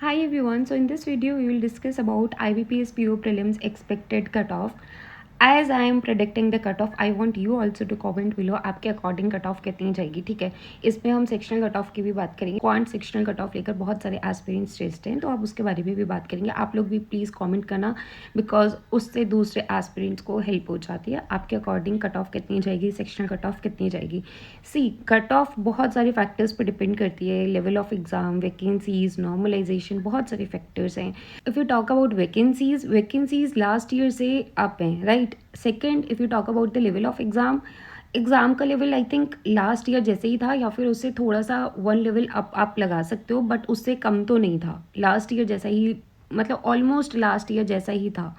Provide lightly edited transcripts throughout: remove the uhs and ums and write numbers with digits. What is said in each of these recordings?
Hi everyone, so in this video we will discuss about IBPS PO prelims expected cutoff. As I am predicting the cutoff, I want you also to comment below आपके according cut off कितनी जाएगी. ठीक है, इसमें हम sectional cut off की भी बात करेंगे. क्वांट सेक्शनल कट ऑफ लेकर बहुत सारे एस्पिरेंट्स टेस्ट हैं, तो आप उसके बारे में भी बात करेंगे. आप लोग भी प्लीज़ कमेंट करना, बिकॉज उससे दूसरे एस्पिरेंट्स को हेल्प हो जाती है. आपके अकॉर्डिंग कट ऑफ कितनी जाएगी, सेक्शनल कट ऑफ कितनी जाएगी. सी, कट ऑफ बहुत सारे फैक्टर्स पर डिपेंड करती है. Level of exam, vacancies, normalization, बहुत सारे फैक्टर्स हैं. If you talk about vacancies last year से अप हैं, right. Second, if you talk about the level of exam का level I think last year जैसे ही था, या फिर उससे थोड़ा सा वन लेवल अप आप लगा सकते हो, बट उससे कम तो नहीं था. लास्ट ईयर जैसा ही, मतलब ऑलमोस्ट लास्ट ईयर जैसा ही था.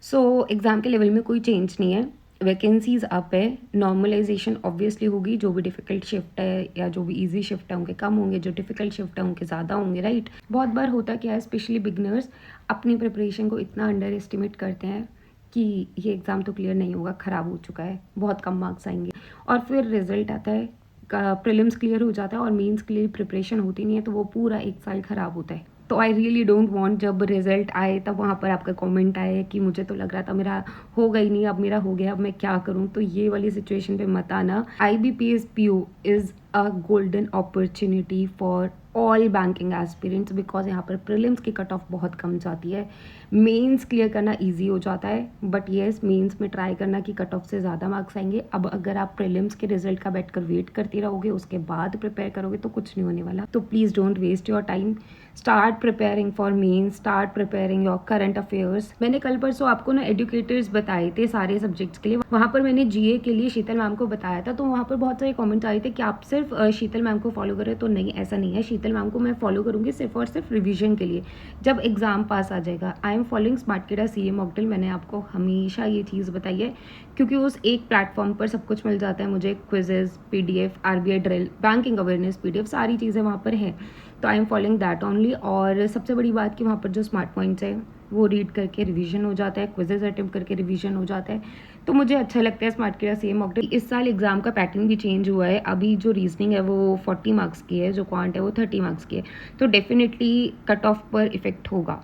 सो एग्ज़ाम के लेवल में कोई चेंज नहीं है. वैकेंसीज अप है. नॉर्मलाइजेशन ऑब्वियसली होगी. जो भी डिफ़िकल्ट शिफ्ट है या जो भी इजी शिफ्ट है उनके कम होंगे, जो डिफ़िकल्ट शिफ्ट है उनके ज़्यादा होंगे, राइट. बहुत बार होता क्या है, स्पेशली बिगनर्स अपनी प्रिपरेशन को इतना अंडर एस्टिमेट करते हैं कि ये एग्ज़ाम तो क्लियर नहीं होगा, ख़राब हो चुका है, बहुत कम मार्क्स आएंगे. और फिर रिजल्ट आता है, प्रीलिम्स क्लियर हो जाता है और मेंस के लिए प्रिपरेशन होती नहीं है, तो वो पूरा एक साल ख़राब होता है. तो आई रियली डोंट वांट जब रिजल्ट आए तब वहाँ पर आपका कमेंट आए कि मुझे तो लग रहा था मेरा होगा ही नहीं, अब मेरा हो गया, अब मैं क्या करूँ. तो ये वाली सिचुएशन पे मत आना. IBPS PO is a golden opportunity for all banking aspirants, because यहाँ पर प्रीलिम्स की कट ऑफ बहुत कम जाती है. मेंस क्लियर करना इजी हो जाता है, बट येस, मेंस में ट्राई करना कि कट ऑफ से ज़्यादा मार्क्स आएंगे. अब अगर आप प्रीलिम्स के रिजल्ट का बैठ कर वेट करते रहोगे, उसके बाद प्रिपेयर करोगे, तो कुछ नहीं होने वाला. तो please don't waste your time. Start preparing for mains, start preparing your current affairs. मैंने कल परसों आपको ना एजुकेटर्स बताए थे सारे सब्जेक्ट्स के लिए. वहाँ पर मैंने GA के लिए शीतल मैम को बताया था, तो वहाँ पर बहुत सारे कमेंट्स आए थे कि आप सिर्फ शीतल मैम को फॉलो करें. तो नहीं, ऐसा नहीं है. शीतल मैम को मैं फॉलो करूँगी सिर्फ और सिर्फ रिविजन के लिए, जब एग्जाम पास आ जाएगा. I am following Smartkeeda CA mock drill. मैंने आपको हमेशा ये चीज़ बताई है, क्योंकि उस एक प्लेटफॉर्म पर सब कुछ मिल जाता है मुझे. Quizzes, PDF, RBI drill, banking awareness PDF, सारी चीज़ें वहाँ पर हैं. तो आई एम फॉलोइंग दैट ओनली. और सबसे बड़ी बात कि वहाँ पर जो स्मार्ट पॉइंट्स है वो रीड करके रिवीजन हो जाता है, क्विजेज अटेम्प्ट करके रिवीजन हो जाता है. तो मुझे अच्छा लगता है स्मार्टकेडा CA मॉक ड्रिल. इस साल एग्जाम का पैटर्न भी चेंज हुआ है. अभी जो रीजनिंग है वो 40 मार्क्स की है, जो क्वांट है वो 30 मार्क्स की है. तो डेफिनेटली कट ऑफ पर इफेक्ट होगा.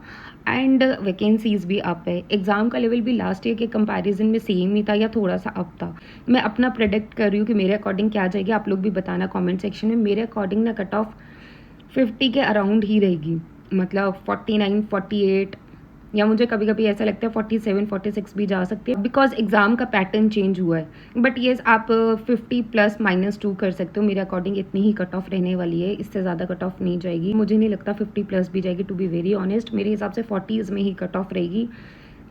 एंड वैकेंसीज भी अप है. एग्जाम का लेवल भी लास्ट ईयर के कंपैरिजन में सेम ही था या थोड़ा सा अप था. मैं अपना प्रेडिक्ट कर रही हूँ कि मेरे अकॉर्डिंग क्या जाएगी. आप लोग भी बताना कमेंट सेक्शन में. मेरे अकॉर्डिंग ना कट ऑफ 50 के अराउंड ही रहेगी, मतलब 49, 48, या मुझे कभी कभी ऐसा लगता है 47, 46 भी जा सकती है, बिकॉज एग्जाम का पैटर्न चेंज हुआ है. बट येस, आप 50 प्लस -2 कर सकते हो. मेरे अकॉर्डिंग इतनी ही कट ऑफ रहने वाली है, इससे ज़्यादा कट ऑफ नहीं जाएगी. मुझे नहीं लगता 50 प्लस भी जाएगी, टू बी वेरी ऑनेस्ट. मेरे हिसाब से 40s में ही कट ऑफ रहेगी.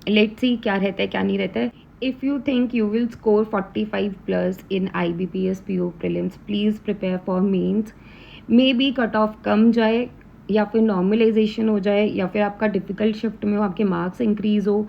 लेट्स सी क्या रहता है क्या नहीं रहता है. If you think you will score 45 plus in IBPS PO prelims, please prepare for mains. May be cut off कम जाए, या फिर नॉर्मलाइजेशन हो जाए, या फिर आपका डिफ़िकल्ट शिफ्ट में हो, आपके मार्क्स इंक्रीज़ हो.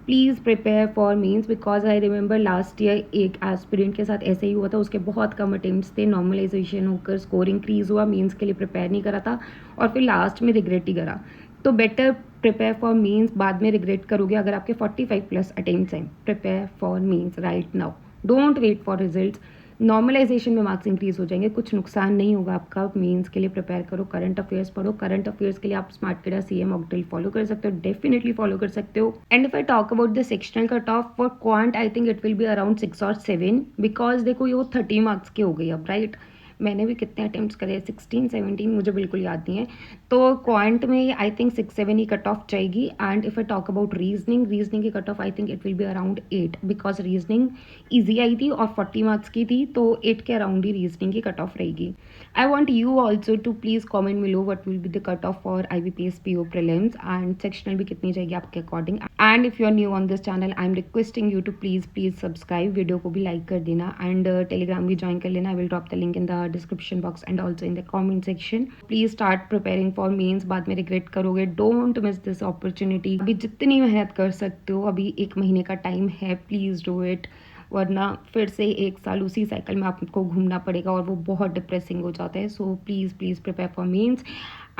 Please prepare for mains, because I remember last year एक एस्पिरेंट के साथ ऐसे ही हुआ था. उसके बहुत कम अटेम्प्ट्स थे, नॉर्मलाइजेशन होकर स्कोर इंक्रीज़ हुआ, मेंस के लिए प्रिपेयर नहीं करा था और फिर लास्ट में रिग्रेट ही करा. तो बेटर प्रिपेयर फॉर मेंस. बाद में रिग्रेट करोगे अगर आपके 45 प्लस अटेम्प्ट्स हैं. Prepare for mains right now, don't wait for results. Normalization में मार्क्स इंक्रीज हो जाएंगे, कुछ नुकसान नहीं होगा आपका. मेंस के लिए प्रिपेयर करो, करंट अफेयर्स पढ़ो. करंट अफेयर्स के लिए आप स्मार्टकेडा CA मॉक ड्रिल फॉलो कर सकते हो, डेफिनेटली फॉलो कर सकते हो. And if I talk about the sectional cut off for quant, I think it will be around 6 और 7, बिकॉज देखो ये वो 30 मार्क्स की हो गई अब, राइट. मैंने भी कितने अटेम्प्ट्स करे, 16, 17, मुझे बिल्कुल याद नहीं है. तो क्वांट में आई थिंक 6-7 ही कट ऑफ जाएगी. And if I talk about reasoning की cut off I think it will be around 8, because reasoning easy आई थी और 40 मार्क्स की थी, तो 8 के अराउंड ही रीजनिंग की कट ऑफ रहेगी. I want you also to please comment below what will be the cut off for IBPS PO prelims, and sectional भी कितनी जाएगी आपके according. And if you are new on this channel, I am requesting you to please subscribe. Video को भी like कर देना and Telegram भी join कर लेना. I will drop the link in the description box and also in the comment section. Please start preparing for mains. बाद में regret करोगे. Don't miss this opportunity. अभी जितनी मेहनत कर सकते हो, अभी 1 महीने का टाइम है, प्लीज़ डू इट. वरना फिर से 1 साल उसी साइकिल में आपको घूमना पड़ेगा और वो बहुत डिप्रेसिंग हो जाता है. So please prepare for mains.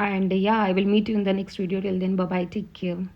And yeah, I will meet you in the next video. Till then, bye bye, take care.